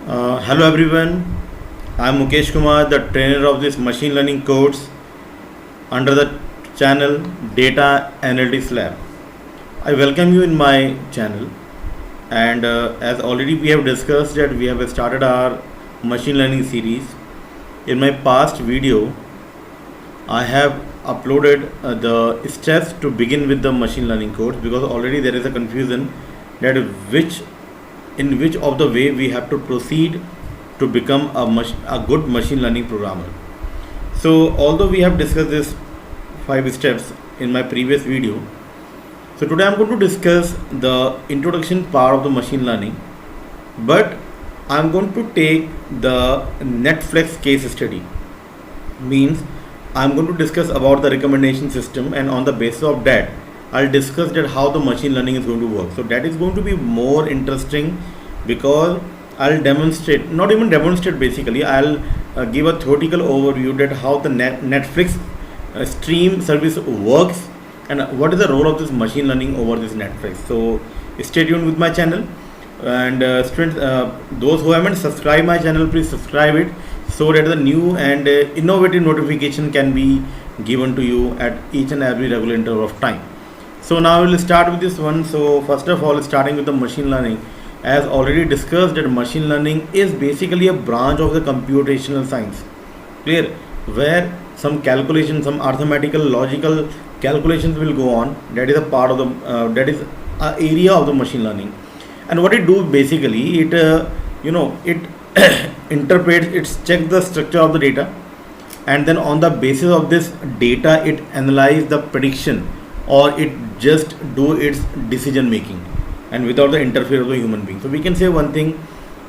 Hello everyone, I am Mukesh Kumar, the trainer of this machine learning course under the channel Data Analytics Lab. I welcome you in my channel, and as already we have discussed that we have started our machine learning series. In my past video, I have uploaded the steps to begin with the machine learning course, because already there is a confusion that which of the way we have to proceed to become a good machine learning programmer. So although we have discussed this 5 steps in my previous video, so today I'm going to discuss the introduction part of the machine learning, but I'm going to take the Netflix case study. Means I'm going to discuss about the recommendation system, and on the basis of that I'll discuss that how the machine learning is going to work. So that is going to be more interesting, because I'll demonstrate, not even demonstrate, basically I'll give a theoretical overview that how the Netflix stream service works and what is the role of this machine learning over this Netflix. So stay tuned with my channel, and students, those who haven't subscribed my channel, please subscribe it, so that the new and innovative notification can be given to you at each and every regular interval of time. So now we'll start with this one. So first of all, starting with the machine learning, as already discussed that machine learning is basically a branch of the computational science, clear, where some calculations, some arithmetical logical calculations will go on. That is a part of the that is a area of the machine learning. And what it do basically, it it interprets, it checks the structure of the data, and then on the basis of this data it analyze the prediction, or it just do its decision making, and without the interference of the human being. So we can say one thing,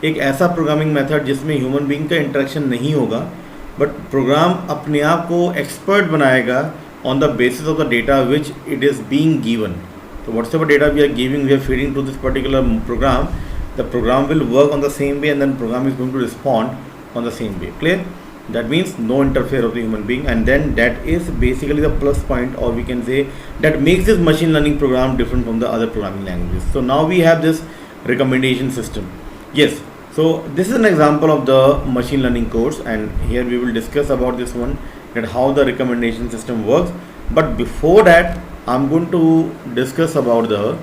एक ऐसा programming method जिसमें human being का interaction नहीं होगा, but programme अपने आप को expert बनाएगा on the basis of the data which it is being given. So whatever data we are giving, we are feeding to this particular program, the program will work on the same way, and then program is going to respond on the same way. Clear? That means no interference of the human being, and then that is basically the plus point, or we can say that makes this machine learning program different from the other programming languages. So now we have this recommendation system. Yes, so this is an example of the machine learning course, and here we will discuss about this one, that how the recommendation system works. But before that, I'm going to discuss about the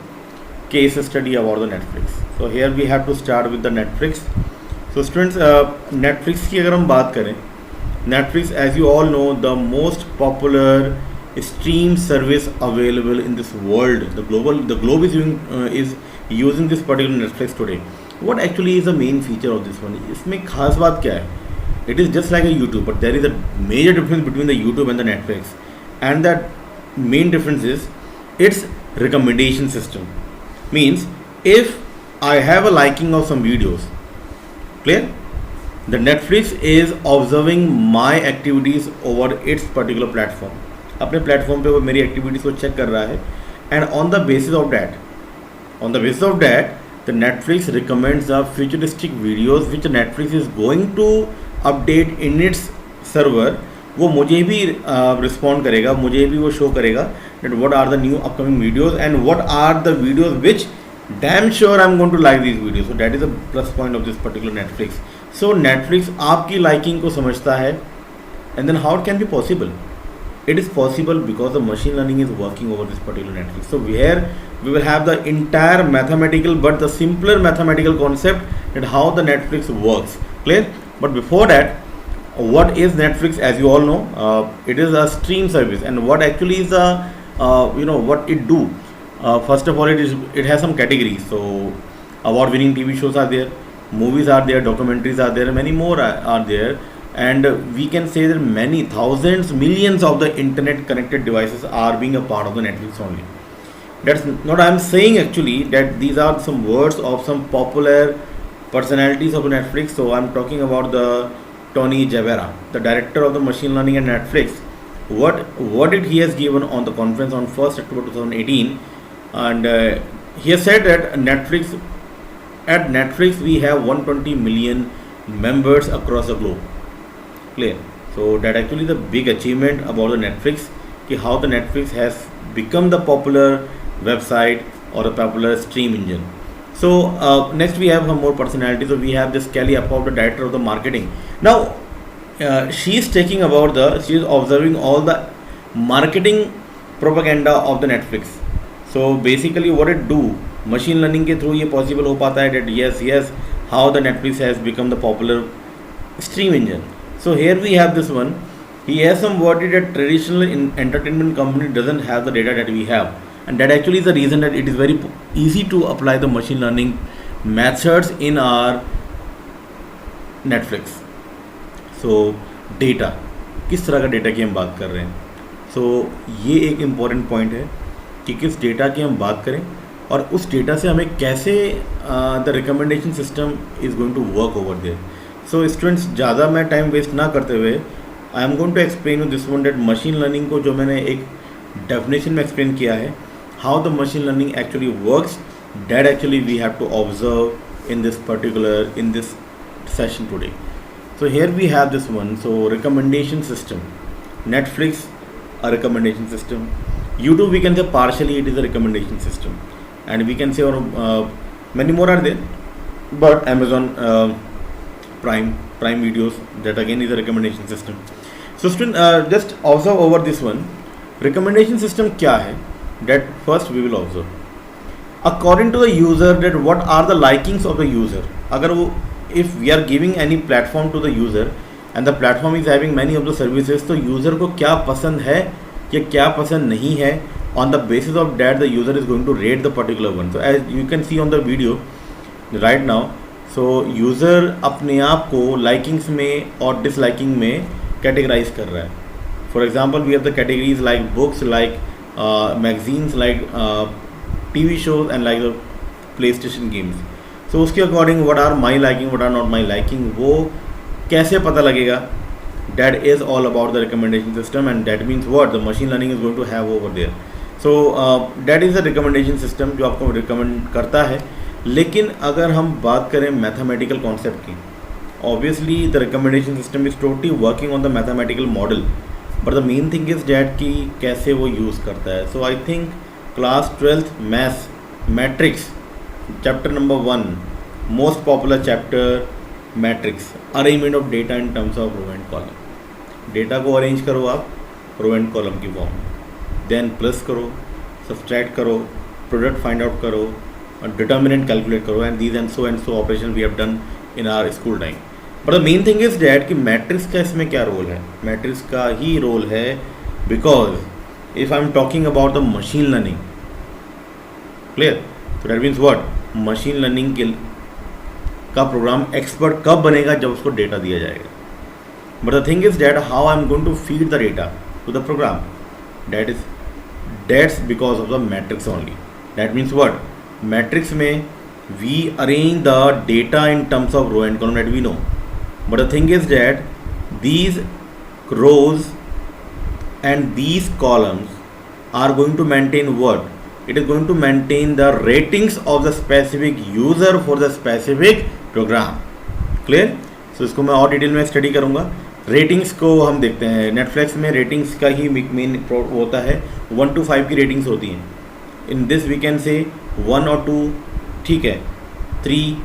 case study about the Netflix. So here we have to start with the Netflix. So students, Netflix की अगर हम बात करें, Netflix, as you all know, the most popular stream service available in this world. The globe is using this particular Netflix today. What actually is the main feature of this one? इसमें खास बात क्या है? It is just like a YouTube, but there is a major difference between the YouTube and the Netflix, and that main difference is its recommendation system. Means if I have a liking of some videos, clear? The Netflix is observing my activities over its particular platform. अपने platform पे वो मेरी activities को check कर रहा है, and on the basis of that, the Netflix recommends the futuristic videos which Netflix is going to update in its server. वो मुझे भी रिस्पॉन्ड करेगा, मुझे भी वो शो करेगा that what are the new upcoming videos and what are the videos which damn sure I'm going to like these videos. So that is a plus point of this particular Netflix. So Netflix आपकी liking को समझता है, and then how it can be possible? It is possible because the machine learning is working over this particular Netflix. So here we will have the entire mathematical, but the simpler mathematical concept that how the Netflix works. Clear? But before that, what is Netflix? As you all know, it is a stream service, and what actually is the what it do. First of all, it has some categories. So award-winning TV shows are there, movies are there, documentaries are there, many more are there, and we can say that many thousands, millions of the internet connected devices are being a part of the Netflix only. That's not I'm saying actually, that these are some words of some popular personalities of Netflix. So I'm talking about the Tony Javera, the director of the machine learning at Netflix. What did he has given on the conference on 1st October 2018, and he has said that at Netflix we have 120 million members across the globe. Clear? So that actually the big achievement about the Netflix, how the Netflix has become the popular website or a popular stream engine. So next we have some more personality. So we have this Kelly Appow, the director of the marketing. Now she is she is observing all the marketing propaganda of the Netflix. So basically what it do, machine learning के through ये possible हो पाता है that yes how the Netflix has become the popular stream engine. So here we have this one. He has some worry that traditional entertainment company doesn't have the data that we have, and that actually is the reason that it is very easy to apply the machine learning methods in our Netflix. So data, किस तरह का data की हम बात कर रहे हैं. So ये एक इम्पॉर्टेंट पॉइंट है कि किस डेटा की हम बात करें और उस डेटा से हमें कैसे the recommendation system is going to work over there. So students, ज़्यादा मैं टाइम वेस्ट ना करते हुए I am going to explain you this one, that machine learning को जो मैंने एक डेफिनेशन में एक्सप्लेन किया है, how the machine learning actually works, that actually we have to observe in this session today. So here we have this one. So recommendation system, Netflix a recommendation system, YouTube we can say partially it is a recommendation system, and we can say many more are there, but Amazon Prime Videos, that again is a recommendation system. So student, just observe over this one. Recommendation system क्या है, that first we will observe according to the user, that what are the likings of the user. अगर वो if we are giving any platform to the user and the platform is having many of the services, तो user को क्या पसंद है या क्या पसंद नहीं है, on the basis of that the user is going to rate the particular one. So as you can see on the video right now, so user अपने आप को likings में और disliking में categorize कर रहा है. For example, we have the categories like books, like magazines, like TV shows and like the PlayStation games. So उसके according what are my liking, what are not my liking, वो कैसे पता लगेगा, that is all about the recommendation system, and that means what the machine learning is going to have over there. So that is the recommendation system जो आपको recommend करता है. लेकिन अगर हम बात करें mathematical concept की, obviously the recommendation system is totally working on the mathematical model, but the main thing is that कि कैसे वो use करता है. So I think class 12th maths matrix chapter number 1, most popular chapter, matrix, arrangement of data in terms of row and column. Data को arrange करो आप row and column की form में, देन प्लस करो, subtract करो, product find out करो और determinant calculate करो, and these and so operation we have done in our school time. But the main thing is that कि मैट्रिक्स का इसमें क्या रोल है. मैट्रिक्स का ही रोल है, because if I am talking about the machine learning, clear, तो that means what, machine learning का प्रोग्राम एक्सपर्ट कब बनेगा, जब उसको डेटा दिया जाएगा. But the thing is that how I am going to feed the data to the program, that's because of the matrix only. That means what, matrix में we arrange the data in terms of row and column, that we know. But the thing is that these rows and these columns are going to maintain what? It is going to maintain the ratings of the specific user for the specific program. Clear? So इसको मैं और detail में study करूँगा. Ratings को हम देखते हैं. Netflix में रेटिंग्स का ही मेन होता है. 1 to 5 की रेटिंग्स होती हैं. In this we can say 1 और 2 ठीक है, 3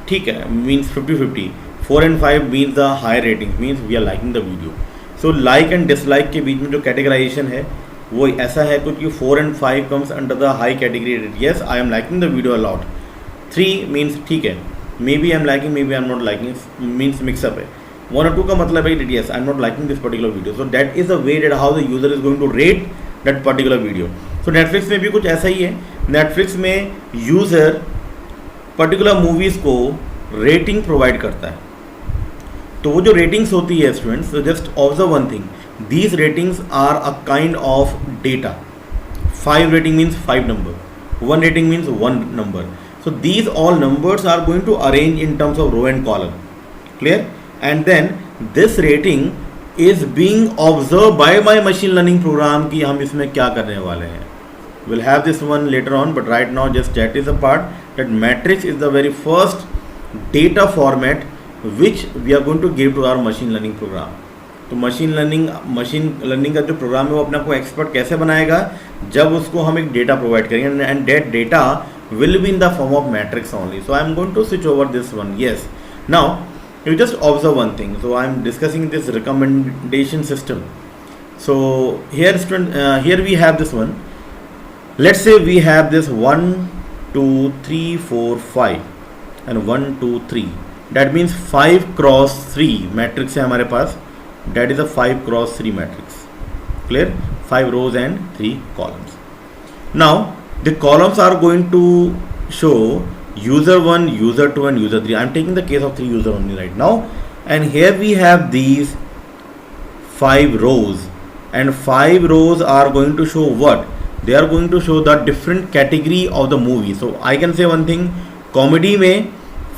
ठीक है, means 50-50. 4 and 5 means the high rating, means we are liking the video. So like and dislike के बीच में जो कैटेगराइजेशन है वो ऐसा है कुछ कि 4 and 5 comes under the high category. Yes, I am liking the video a lot. 3 means ठीक है, maybe I am liking, maybe I am not liking, means mixup है. 1 और 2 का मतलब है yes I am not liking this particular video. So that is the way that how the user is going to rate that particular video. So Netflix में भी कुछ ऐसा ही है. नेटफ्लिक्स में यूज़र पर्टिकुलर मूवीज़ को रेटिंग प्रोवाइड करता है. तो वो जो रेटिंग्स होती है students, just observe one thing, these ratings are a kind of data. 5 rating means 5 number, 1 rating means 1 number. So these all numbers are going to arrange in terms of row and column. Clear? And then this rating is being observed by my machine learning program कि हम इसमें क्या करने वाले हैं. We'll have this one later on, but right now just that is a part that matrix is the very first data format which we are going to give to our machine learning program. तो machine learning का जो programme है वो अपने को expert कैसे बनाएगा, जब उसको हम एक डेटा प्रोवाइड करेंगे, and that data will be in the form of matrix only. So I'm going to switch over this one. Yes. Now you just observe one thing. So I'm discussing this recommendation system. So here student, here we have this one. Let's say we have this 1 2 3 4 5 and 1 2 3. That means 5 cross 3 matrix है हमारे पास. That is a 5 cross 3 matrix. Clear? 5 rows and 3 columns. Now the columns are going to show user 1, user 2 and user 3. I am taking the case of 3 user only right now. And here we have these 5 rows, and 5 rows are going to show what? They are going to show the different category of the movie. So I can say one thing, comedy में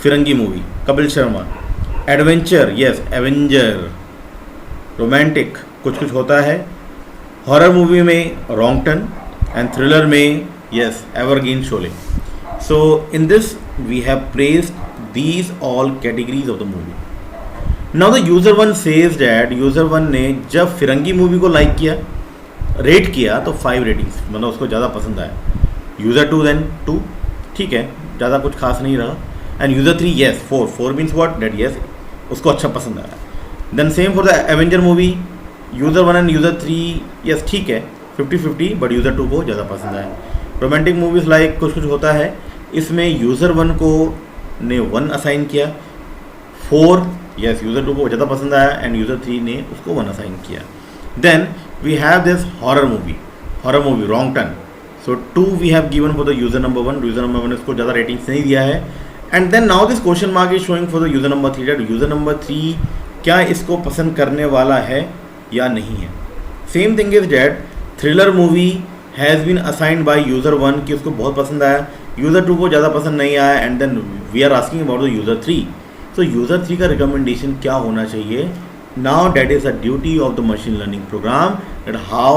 फिरंगी movie Kapil Sharma, adventure yes Avenger, romantic कुछ कुछ होता है, horror movie में Wrong Turn and thriller में yes Evergreen Sholay. So in this we have praised these all categories of the movie. Now the user one says that user one ने जब फिरंगी movie को like किया, रेट किया, तो 5 ratings, मतलब उसको ज़्यादा पसंद आया. यूज़र 2 देन 2, ठीक है, ज़्यादा कुछ खास नहीं रहा. And user 3 yes 4 means what, that yes उसको अच्छा पसंद आया. Then same for the Avenger movie, user 1 and user 3 yes ठीक है 50-50, बट यूज़र 2 को ज़्यादा पसंद आया. रोमांटिक मूवीज़ लाइक कुछ कुछ होता है, इसमें यूज़र 1 को ने 1 असाइन किया, 4 येस यूज़र 2 को ज़्यादा पसंद आया एंड यूज़र 3 ने उसको 1 असाइन किया. Then we have this horror movie Wrong Turn. So 2 we have given for the user number 1. User number 1 इसको ज़्यादा रेटिंग्स नहीं दिया है. And then now this question mark is showing for the user number 3, that user number 3 क्या इसको पसंद करने वाला है या नहीं है. Same thing is that thriller movie has been assigned by user 1 कि उसको बहुत पसंद आया, user 2 को ज़्यादा पसंद नहीं आया, and then we are asking about the user 3. So user 3 का recommendation क्या होना चाहिए. Now that is a duty of the machine learning program, that how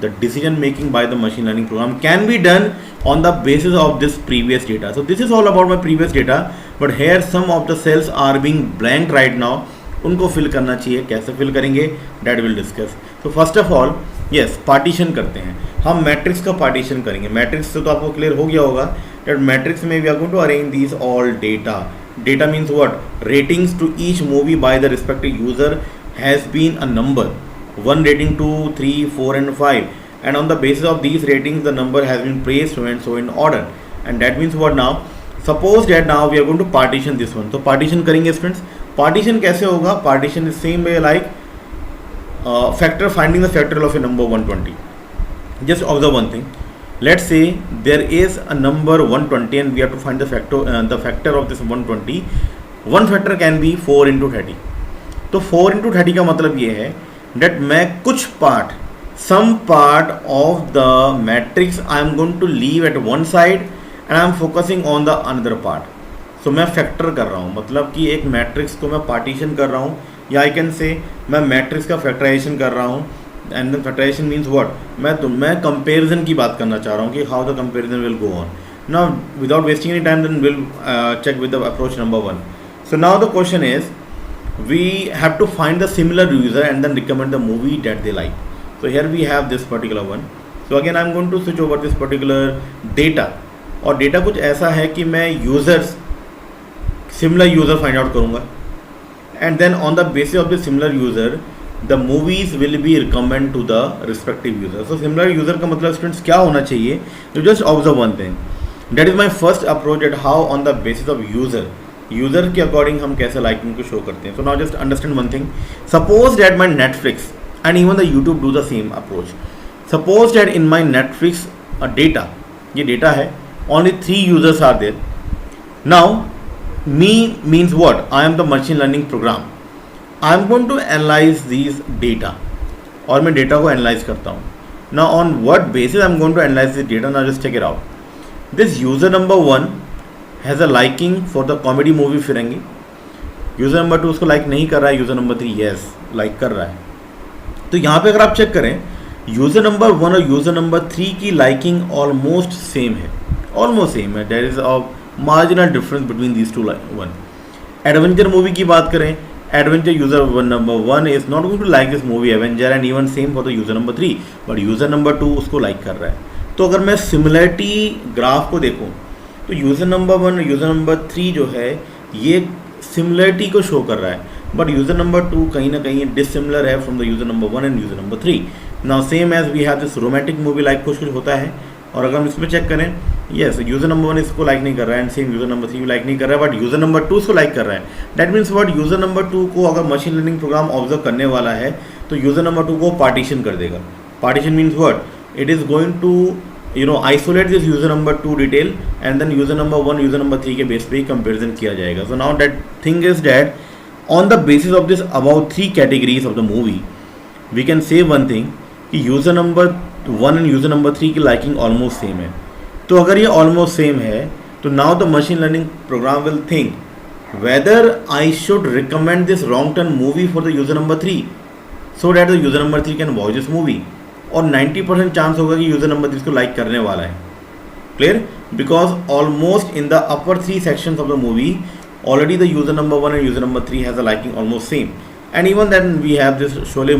the decision making by the machine learning program can be done on the basis of this previous data. So this is all about my previous data, but here some of the cells are being blank right now. उनको fill करना चाहिए, कैसे fill करेंगे that will discuss. So first of all yes partition करते हैं. हम matrix का partition करेंगे. Matrix से तो आपको clear हो गया होगा that matrix में we are going to arrange these all data. Data means what? Ratings to each movie by the respective user has been a number, 1 rating, 2, 3, 4 and 5, and on the basis of these ratings the number has been placed so and so in order. And that means what? Now suppose that now we are going to partition this one. So partition करेंगे students. Partition कैसे होगा? Partition is same way like factor, finding the factorial of a number 120. Just observe one thing. Let's say there is a number 120 and we have to find the factor of this 120. One factor can be 4 into 30. तो 4 into 30 का मतलब ये है that मैं कुछ part, some part of the matrix I am going to leave at one side and I am focusing on the another part. So मैं factor कर रहा हूँ, मतलब कि एक मैट्रिक्स को मैं पार्टीशन कर रहा हूँ, या आई कैन से मैं मैट्रिक्स का फैक्टराइजेशन कर रहा हूँ. And then factorisation means what, मैं कंपेरिजन की बात करना चाह रहा हूँ कि how the comparison will go on. Now without wasting any time then will check with the approach number 1. So now the question is we have to find the similar user and then recommend the movie that they like. So here we have this particular one. So again I am going to switch over this particular data, और data कुछ ऐसा है कि मैं users similar user find out करूँगा, and then on the basis of the similar user the movies will be recommend to the respective user. So similar user का मतलब students क्या होना चाहिए? You just observe one thing. That is my first approach at how on the basis of user के according हम कैसे liking को show करते हैं. So now just understand one thing. Suppose that my Netflix and even the YouTube do the same approach. Suppose that in my Netflix data, ये data है, only 3 users are there. Now me means what, I am the machine learning program. I am going to analyse this data, और मैं data को analyse करता हूँ. Now on what basis I am going to analyse this data? Now just check it out. This user number 1 has a liking for the comedy movie Firangi. User number 2 उसको like नहीं कर रहा है, user number 3 yes like कर रहा है. तो यहाँ पे अगर आप चेक करें, यूज़र नंबर 1 और यूज़र नंबर 3 की लाइकिंग ऑलमोस्ट सेम है, ऑलमोस्ट सेम है. There is a marginal difference between these two one. Adventure movie की बात करें, adventure user number 1 is not going to like this movie Avenger, and even same for the user number 3, but user number 2 उसको like कर रहा है. तो अगर मैं सिमिलरिटी ग्राफ को देखूँ, तो यूज़र नंबर 1 यूज़र नंबर 3 जो है ये सिमिलरिटी को शो कर रहा है, बट यूज़र नंबर 2 कहीं ना कहीं डिसिमिलर है from the user number 1 and user number 3. Now same as we have this romantic movie like कुछ होता है, और अगर हम इसमें चेक करें, यस यूज़र नंबर 1 इसको लाइक नहीं कर रहा है एंड सेम यूज़र नंबर 3 भी लाइक नहीं कर रहा है, बट यूज़र नंबर 2 इसको लाइक कर रहा है. That means what, user number 2 को अगर मशीन लर्निंग प्रोग्राम ऑब्जर्व करने वाला है तो यूज़र नंबर 2 को पार्टीशन कर देगा. Partition means what, it is going to isolate this user number 2 detail and then user number 1 user number 3 के बेस पे ही कंपेरिजन किया जाएगा. So now that thing is that on the basis of this about 3 categories of the movie we can say one thing कि user number 1 and user number 3 की liking almost same है. तो अगर ये ऑलमोस्ट सेम है तो now the machine learning program will think whether I should recommend this wrong turn movie for the user number 3 so that the user number 3 can watch this movie. और 90% chance होगा कि user number 3 को like करने वाला है. Clear? Because almost in the upper 3 sections of the movie already the user number 1 and user number 3 has a liking almost same. And even then we have this Sholay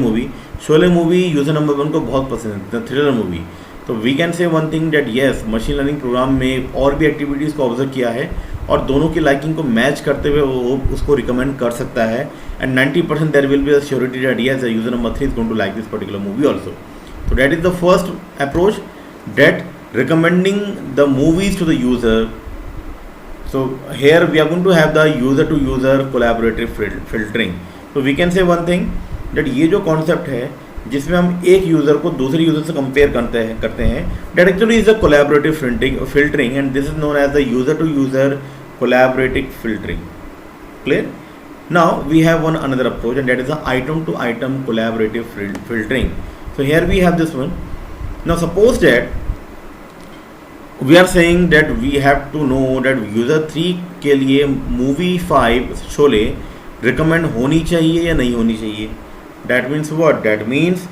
movie user number 1 को बहुत पसंद है, the thriller movie. तो we can say one thing that yes, machine learning program में और भी activities को observe किया है और दोनों की लाइकिंग को मैच करते हुए वो उसको रिकमेंड कर सकता है. And 90% there will be a surety that yes, the user number 3 is going to like this particular movie also. So that is the first approach, that recommending the movies to the user. So here we are going to have the user to user collaborative filtering. So we can say one thing that ये जो concept है जिसमें हम एक user को दूसरे user से compare करते हैं that actually is a collaborative filtering and this is known as the user to user collaborative filtering. Clear? Now we have one another approach and that is the item to item collaborative filtering. So here we have this one. Now suppose that we are saying that we have to know that user 3 के लिए movie 5 Sholay recommend होनी चाहिए या नहीं होनी चाहिए. That means what? That means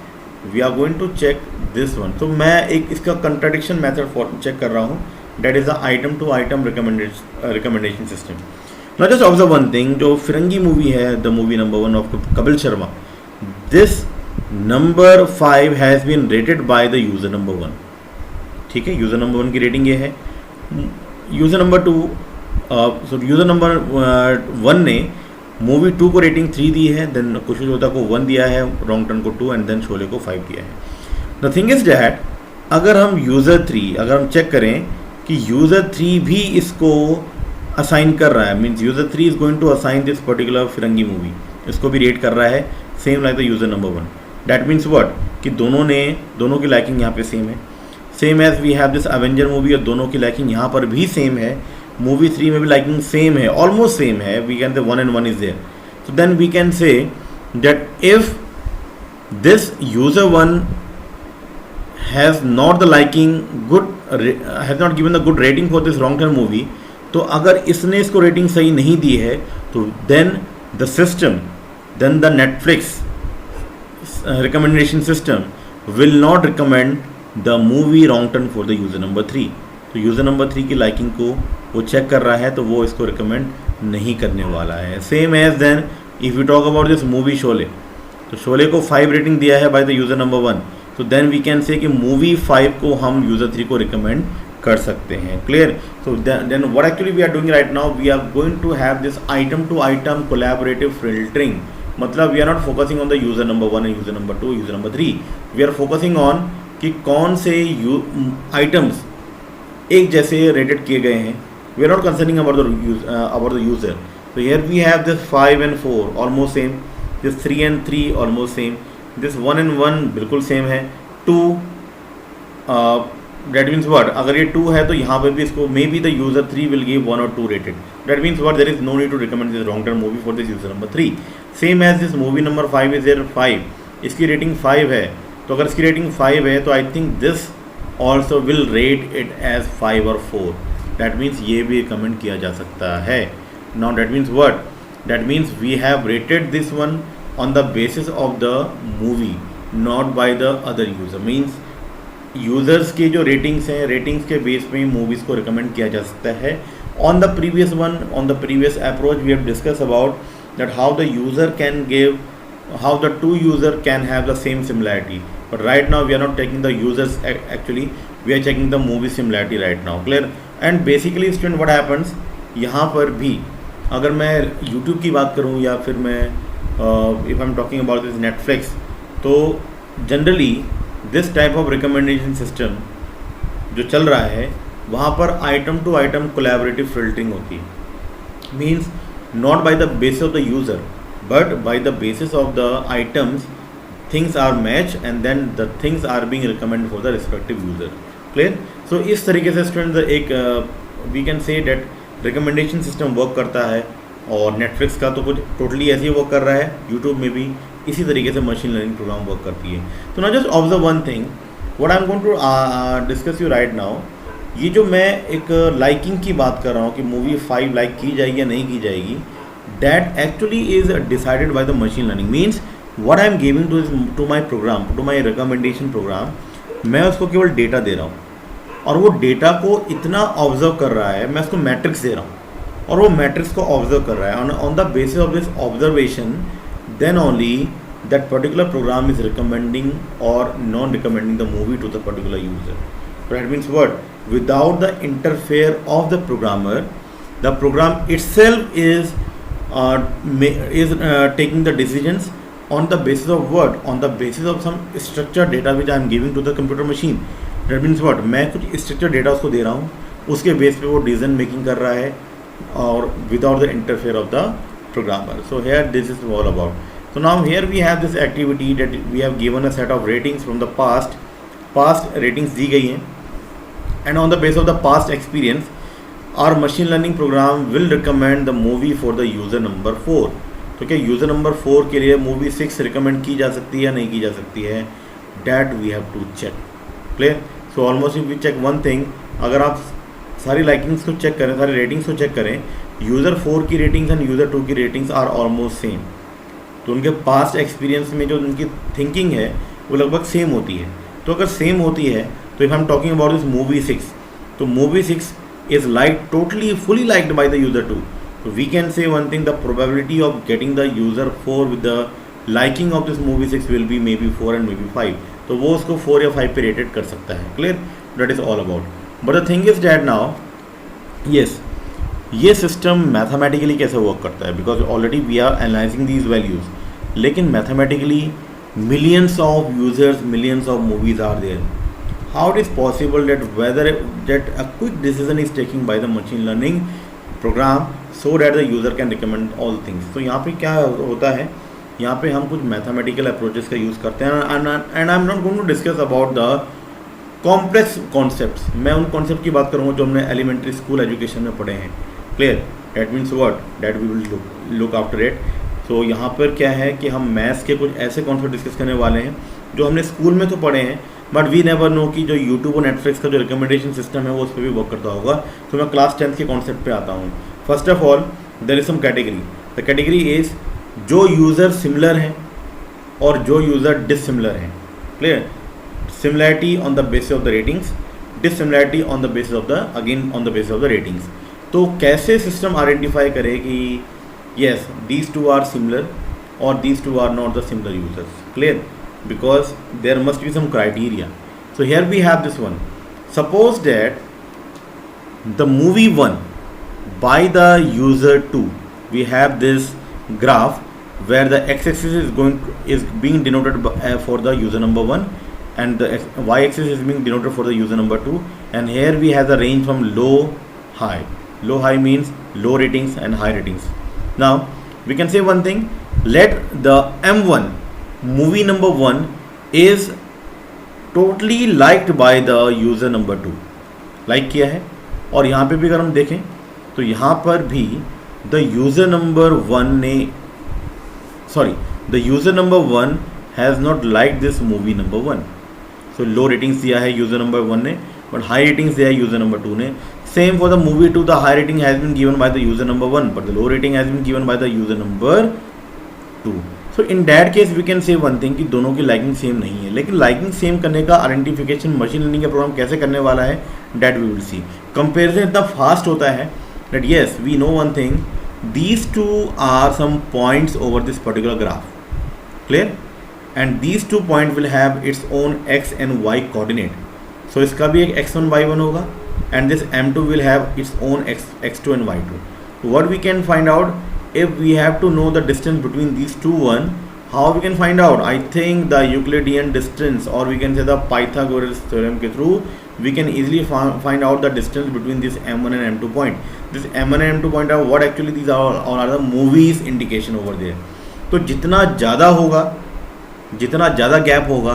we are going to check this one. तो मैं एक इसका contradiction method चेक कर रहा हूँ. That is the item to item recommendation system. Now just observe one thing. जो फिरंगी मूवी है, the movie number 1 of Kapil Sharma, this number 5 has been rated by the user number 1. ठीक है, यूज़र नंबर 1 की rating ये है. यूज़र नंबर 2 यूज़र नंबर 1 ने movie 2 को rating 3 दी है, देन कुछ होता को 1 दिया है, रॉन्ग टर्न को 2 एंड देन शोले को 5 दिया है. द थिंग इज डैट अगर हम यूज़र 3 अगर हम चेक करें कि यूज़र 3 भी इसको असाइन कर रहा है, means user 3 is going to assign this particular Firangi movie, इसको भी रेट कर रहा है same like the user number 1. That means what कि दोनों की लाइकिंग यहाँ पे सेम है. Same as we have this Avenger movie और दोनों की लाइकिंग यहाँ पर भी सेम है. मूवी 3 में भी लाइकिंग सेम है, ऑलमोस्ट सेम है. We can say 1 and 1 is there. So then we can say that if this user 1 has not the liking good, has not given the good rating for this wrong turn movie, तो अगर इसने इसको rating सही नहीं दी है तो then the system, then the Netflix recommendation system will not recommend the movie wrong turn for the user number 3. तो यूज़र नंबर 3 की लाइकिंग को वो चेक कर रहा है तो वो इसको रिकमेंड नहीं करने वाला है. Same as then if you talk about this movie Sholay, तो शोले को 5 रेटिंग दिया है बाय द यूज़र नंबर 1, तो देन वी कैन से कि मूवी 5 को हम यूज़र 3 को रिकमेंड कर सकते हैं. Clear? So then what actually we are doing right now, we are going to have this item to item collaborative filtering. मतलब we are not focusing on the user number 1 and user number 2, user number 3. We are focusing on कि कौन से items एक जैसे rated किए गए हैं. We are not concerning about the user. तो here we have this 5 and 4 almost same, this 3 and 3 almost same, this 1 and 1 बिल्कुल सेम है. 2 दैट मीन्स व्हाट, अगर ये 2 है तो यहाँ पर भी इसको may be the user 3 will give 1 or 2 rated. That means what, there is no need to recommend this wrong turn movie for this user number 3. Same as this movie number 5 is there 5, इसकी rating 5 है, तो अगर इसकी rating 5 है तो I think this also will rate it as 5 or 4. That means ये भी recommend किया जा सकता है. Now that means what, that means we have rated this one on the basis of the movie, not by the other user. Means users के जो ratings हैं, ratings के बेस पे ही मूवीज़ को रिकमेंड किया जा सकता है. On the previous one, on the previous approach we have discuss about that how the user can give, how the two user can have the same similarity, but right now we are not taking the users actually, we are checking the movie similarity right now. Clear? And basically student what happens, यहाँ पर भी अगर मैं YouTube की बात करूँ या फिर मैं if I am talking about this Netflix, तो generally this type of recommendation system जो चल रहा है वहाँ पर item to item collaborative filtering होती है। Means not by the basis of the user but by the basis of the items things are matched and then the things are being recommended for the respective user. Clear? So इस तरीके से student एक we can say that recommendation system work करता है, और Netflix का तो कुछ टोटली ऐसे ही वर्क कर रहा है, यूट्यूब में भी इसी तरीके से मशीन लर्निंग प्रोग्राम वर्क करती है। तो ना just observe one thing what I am going to discuss you right now. ये जो मैं एक लाइकिंग की बात कर रहा हूँ कि मूवी 5 लाइक की जाएगी या नहीं की जाएगी, that actually is decided by the machine learning. Means what I am giving to my program, to my recommendation program, मैं उसको केवल डेटा दे रहा हूँ और वो डेटा को इतना ऑब्जर्व कर रहा है, मैं उसको मैट्रिक्स दे रहा हूँ और वो मैट्रिक्स को ऑब्जर्व कर रहा है। On the basis of this observation then only that particular program is recommending और non recommending the movie to the particular user. That means what, without the interfere of the programmer, the program itself is taking the decisions on the basis of what, on the basis of some structured data which I am giving to the computer machine. That means what, मैं कुछ structured data उसको दे रहा हूँ, उसके base पे वो decision making कर रहा है और without the interfere of the programmer. So here this is all about. So now here we have this activity that we have given a set of ratings from the past ratings दी गई हैं, and on the basis of the past experience our machine learning program will recommend the movie for the user number 4. तो क्या user number 4 के लिए movie 6 recommend की जा सकती है या नहीं की जा सकती है, that we have to check. Clear? So almost if we check one thing, अगर आप सारी लाइकिंग्स को चेक करें, सारी रेटिंग्स को चेक करें, यूज़र 4 की रेटिंग्स एंड यूज़र 2 की रेटिंग्स आर ऑलमोस्ट सेम। तो उनके पास्ट एक्सपीरियंस में जो उनकी थिंकिंग है वो लगभग सेम होती है। तो अगर सेम होती है तो if I am talking about this movie 6, तो movie 6 is like totally fully liked by the user 2. So we can say one thing, the probability of getting the user 4 with the liking of this movie 6 will be maybe 4 and maybe 5. तो वो उसको 4 या 5 पे rated कर सकता है. Clear? That is all about. But the thing is that now, yes, ये system mathematically कैसे वर्क करता है, because already we are analysing these values, लेकिन mathematically millions of users, millions of movies are there. How it is possible that whether that a quick decision is taking by the machine learning program so that the user can recommend all things. तो यहाँ पे क्या होता है, यहाँ पे हम कुछ मैथमेटिकल अप्रोचेस का यूज़ करते हैं, and I am not going to discuss about the complex concepts. मैं उन कॉन्सेप्ट की बात करूँगा जो हमने एलिमेंट्री स्कूल एजुकेशन में पढ़े हैं. Clear? That means what, that we will look after it. So यहाँ पर क्या है कि हम मैथ्स के कुछ ऐसे कॉन्सेप्ट डिस्कस करने वाले हैं जो हमने स्कूल में तो पढ़े हैं, बट वी नेवर नो कि जो यूट्यूब और नेटफ्लिक्स का जो रिकमेंडेशन सिस्टम है वो उस पर भी वर्क करता होगा. तो मैं क्लास 10th के कॉन्सेप्ट पे आता हूँ. First of all there is some category. The category is जो यूज़र सिमिलर हैं और जो यूज़र डिसिमिलर हैं. Clear? Similarity on the basis of the ratings, dissimilarity on the basis of the, again on the basis of the ratings. तो कैसे system identify करे कि yes these two are similar और these two are not the similar users. Clear? Because there must be some criteria. So here we have this one. Suppose that the movie 1 by the user 2, we have this graph where the x-axis is being denoted for the user number 1 and the y-axis is being denoted for the user number 2, and here we have the range from low high. Low high means low ratings and high ratings. Now we can say one thing, let the M1 movie number 1 is totally liked by the user number 2. Like किया है. और यहाँ पे भी अगर हम देखें तो यहाँ पर भी द यूज़र नंबर 1 ने, sorry, the user number 1 has not like this movie number 1. So low ratings दिया है यूज़र नंबर 1 ने, बट हाई रेटिंग्स दिया है यूज़र नंबर 2 ने. Same for the movie 2, the high rating has been given by the user number 1, but the low rating has been given by the user number 2. So in that case we can say one thing कि दोनों की liking same नहीं है, लेकिन liking same करने का identification machine learning का program कैसे करने वाला है, that we will see. Comparison इतना फास्ट होता है that yes we know one thing, these two are some points over this particular graph. Clear? And these two point will have its own X and Y coordinate. So इसका भी एक x1 y1 होगा and this M2 will have its own x2 and y2. So what we can find out, if we have to know the distance between these two one, how we can find out? I think the Euclidean distance, or we can say the Pythagoras theorem के through, we can easily find out the distance between this M1 and M2 point. This M1 and M2 point are what actually these are the movies indication over there. तो जितना ज़्यादा होगा, जितना ज़्यादा gap होगा,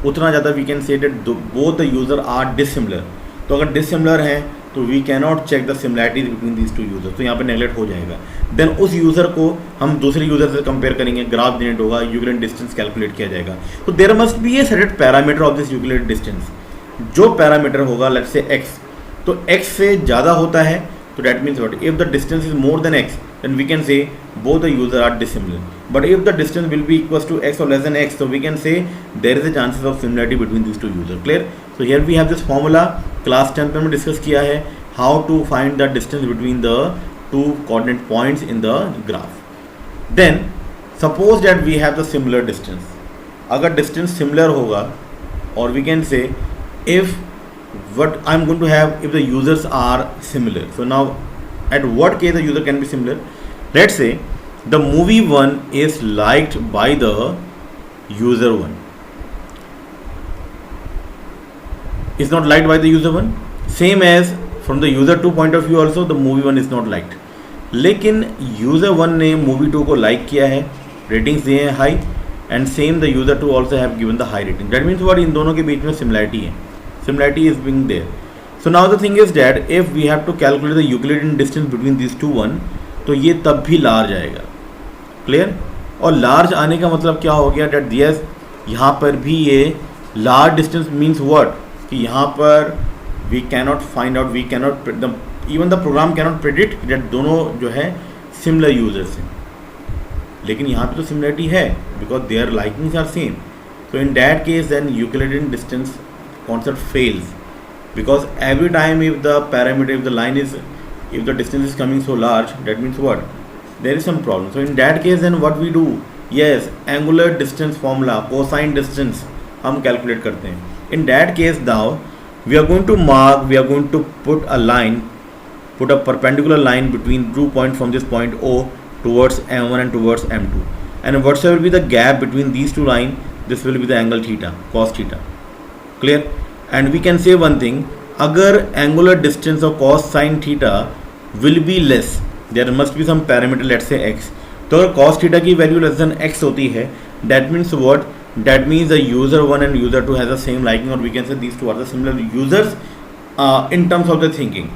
उतना ज़्यादा we can say that both the user are dissimilar. तो अगर dissimilar हैं तो we cannot check the similarities between these two user, तो यहाँ पे नेगलेक्ट हो जाएगा. देन उस यूज़र को हम दूसरे यूज़र से कंपेयर करेंगे, ग्राफ जनरेट होगा, यूक्लिडियन डिस्टेंस कैलकुलेट किया जाएगा. तो there must be a setted parameter of this Euclidean distance. जो पैरामीटर होगा लेट्स से एक्स, तो एक्स से ज़्यादा होता है तो that means what, if the distance is more than X then we can say both the user are dissimilar. But if the distance will be equals to x or less than x, so we can say there is a chances of similarity between these two users. Clear? So here we have this formula, class 10 पे हमने discuss किया है, how to find the distance between the two coordinate points in the graph. Then suppose that we have the similar distance. अगर distance similar होगा, or we can say if what I'm going to have if the users are similar. So now at what case the user can be similar? Let's say the movie 1 is liked by the user 1, is not liked by the user 1. Same as from the user 2 point of view also the movie 1 is not liked. लेकिन user 1 ने movie 2 को like किया है, ratings दिए हैं high, and same the user 2 also have given the high rating. That means what, इन दोनों के बीच में similarity है, similarity is being there. So now the thing is that if we have to calculate the Euclidean distance between these two one, तो ये तब भी large आएगा. क्लियर? और large आने का मतलब क्या हो गया, that yes यहाँ पर भी ये large distance means what, कि यहाँ पर we cannot find out, we cannot even the program cannot predict that दोनों जो है similar users हैं. लेकिन यहाँ पे तो similarity है because their likings are same. So in that case then Euclidean distance concept fails. Because every time if the parameter, if the line is, if the distance is coming so large, that means what, there is some problem. So in that case then what we do, yes, angular distance formula, cosine distance हम calculate करते हैं. In that case now we are going to mark, we are going to put a line, put a perpendicular line between two points from this point O towards M1 and towards M2, and whatsoever will be the gap between these two lines, this will be the angle theta, cos theta. Clear? And we can say one thing, अगर angular distance of cos sin theta will be less, there must be some parameter, let's say x. तो अगर cos theta की value less than x होती है, that means what, that means the user 1 and user 2 has the same liking, or we can say these two are the similar users in terms of the thinking.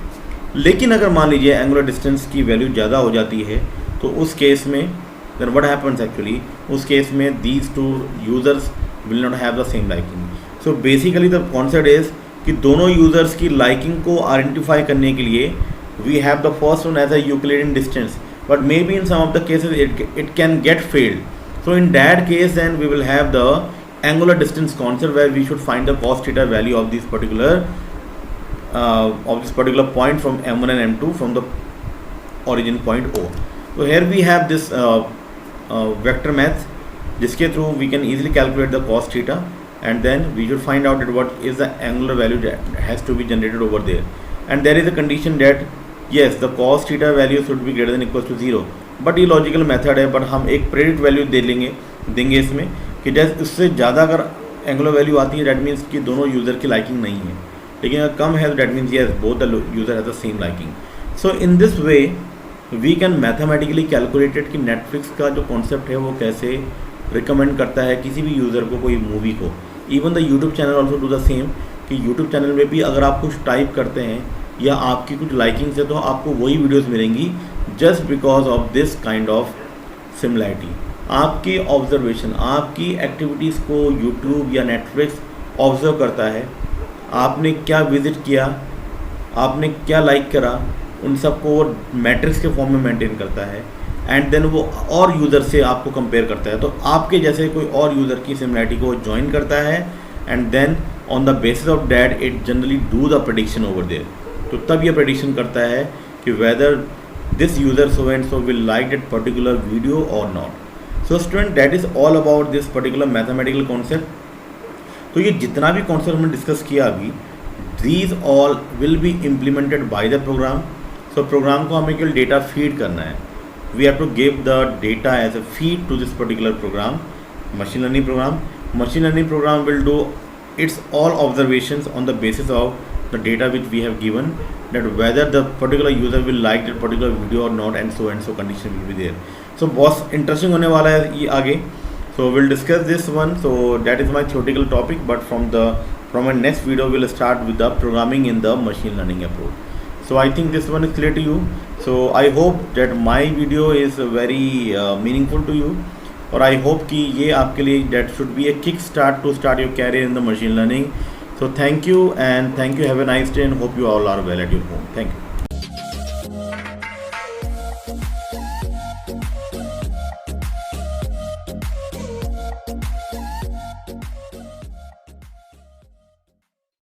लेकिन अगर मान लीजिए angular distance की value ज़्यादा हो जाती है, तो उस केस में then what happens actually, उस केस में these two users will not have the same liking. So basically the concept is कि दोनों यूज़र्स की लाइकिंग को आइडेंटिफाई करने के लिए we have the first one as a Euclidean distance, but may be in some of the cases it can get failed. So in that case then we will have the angular distance concept where we should find the cos theta value of this particular point from M1 and M2 from the origin point O. So here we have this vector math जिसके through we can easily calculate the cos theta, and then we should find out that what is the angular value that has to be generated over there, and there is a condition that yes the cos theta value should be greater than equals to 0. But ये logical method है, but हम एक predict value देंगे इसमें कि जैसे उससे ज़्यादा अगर एंगुलर वैल्यू आती है डैट मीन्स कि दोनों यूज़र की लाइकिंग नहीं है, लेकिन अगर कम है तो that means yes both the user has the same liking. So in this way we can mathematically calculated कि नेटफ्लिक्स का जो कॉन्सेप्ट है वो कैसे रिकमेंड करता है किसी भी यूज़र को कोई मूवी को. Even the YouTube channel also do the same, कि यूट्यूब चैनल में भी अगर आप कुछ टाइप करते हैं या आपकी कुछ लाइकिंग्स है तो आपको वही वीडियोस मिलेंगी just because of this kind of similarity. आपकी ऑब्जर्वेशन, आपकी एक्टिविटीज़ को यूट्यूब या नेटफ्लिक्स ऑब्जर्व करता है, आपने क्या विजिट किया, आपने क्या लाइक करा, उन सबको वो मैट्रिक्स के फॉर्म में मेंटेन करता है, एंड देन वो और यूज़र से आपको कंपेयर करता है. तो आपके जैसे कोई और यूज़र की सिमिलैरिटी को ज्वाइन करता है, and then on the basis of that it generally do the prediction over there. तो तब ये प्रेडिक्शन करता है कि whether this user so and so will like that particular video और not. So student that is all about this particular mathematical concept. तो ये जितना भी कॉन्सेप्ट हमने डिस्कस किया अभी, these all will be implemented by the program. So program को हमें केवल data feed करना है. We have to give the data as a feed to this particular program, machine learning program. Machine learning program will do its all observations on the basis of the data which we have given, that whether the particular user will like that particular video or not, and so condition will be there. So बहुत interesting होने वाला है ये आगे. So we'll discuss this one. So that is my theoretical topic, but from my next video we'll start with the programming in the machine learning approach. So I think this one is clear to you. So I hope that my video is very meaningful to you, और I hope कि ये आपके लिए that should be a kick start to start your career in the machine learning. So thank you, and thank you, have a nice day, and hope you all are well at your home. Thank you.